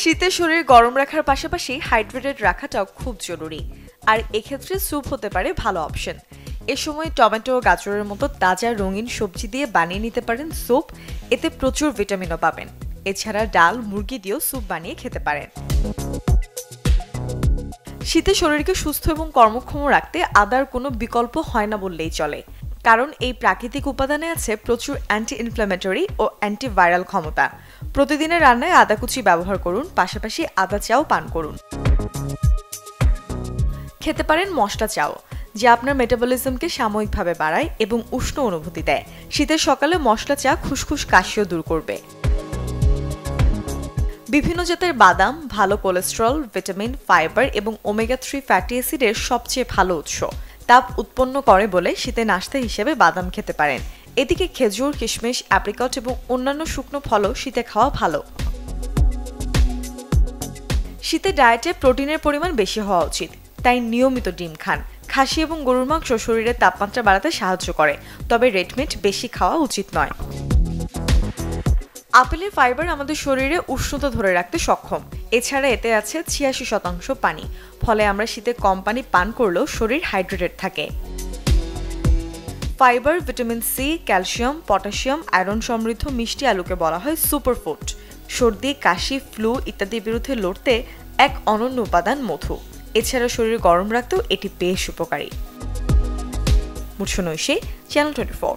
শীতে শরীর গরম রাখার পাশাপাশি হাইড্রেটেড রাখাটাও খুব জরুরি, আর এক্ষেত্রে স্যুপ হতে পারে ভালো অপশন। এ সময় টমেটো ও গাজরের মতো তাজা রঙিন সবজি দিয়ে বানিয়ে নিতে পারেন স্যুপ, এতে প্রচুর ভিটামিনও পাবেন। এছাড়া ডাল, মুরগি দিয়েও স্যুপ বানিয়ে খেতে পারেন। শীতে শরীরকে সুস্থ এবং কর্মক্ষম রাখতে আদার কোনো বিকল্প হয় না বললেই চলে, কারণ এই প্রাকৃতিক উপাদানে আছে প্রচুর অ্যান্টি ইনফ্ল্যামেটরি ও অ্যান্টিভাইরাল ক্ষমতা। প্রতিদিনের রান্নায় আদা কুচি ব্যবহার করুন, পাশাপাশি আদা চাও পান করুন। খেতে পারেন মশলা চাও, যা আপনার মেটাবলিজমকে সাময়িকভাবে বাড়ায় এবং উষ্ণ অনুভূতি দেয়। শীতের সকালে মশলা চা খুসখুস কাশিও দূর করবে। বিভিন্ন জাতের বাদাম ভালো কোলেস্টেরল, ভিটামিন, ফাইবার এবং ওমেগা-3 ফ্যাটি অ্যাসিডের সবচেয়ে ভালো উৎস। তাপ উৎপন্ন করে বলে শীতে নাস্তা হিসেবে বাদাম খেতে পারেন। এদিকে খেজুর, কিশমিশ, অ্যাপ্রিকট এবং অন্যান্য শুকনো ফলও শীতে খাওয়া ভালো। শীতে ডায়েটে প্রোটিনের পরিমাণ বেশি হওয়া উচিত, তাই নিয়মিত ডিম খান। খাসি এবং গরুর মাংস শরীরের তাপমাত্রা বাড়াতে সাহায্য করে, তবে রেড মিট বেশি খাওয়া উচিত নয়। আপেলের ফাইবার আমাদের শরীরে উষ্ণতা ধরে রাখতে সক্ষম। এছাড়া এতে আছে ৮৬% পানি, ফলে আমরা শীতে কম পানি পান করলেও শরীর হাইড্রেটেড থাকে। Fibre, vitamin C, calcium, potassium, iron সমৃদ্ধ মিষ্টি আলুকে বলা হয় সুপারফুড। সর্দি, কাশি, ফ্লু ইত্যাদির বিরুদ্ধে লড়তে এক অনন্য উপাদান মধু। এছাড়া শরীর গরম রাখতেও এটি বেশ উপকারী। মুর্শনৈশী, চ্যানেল 24।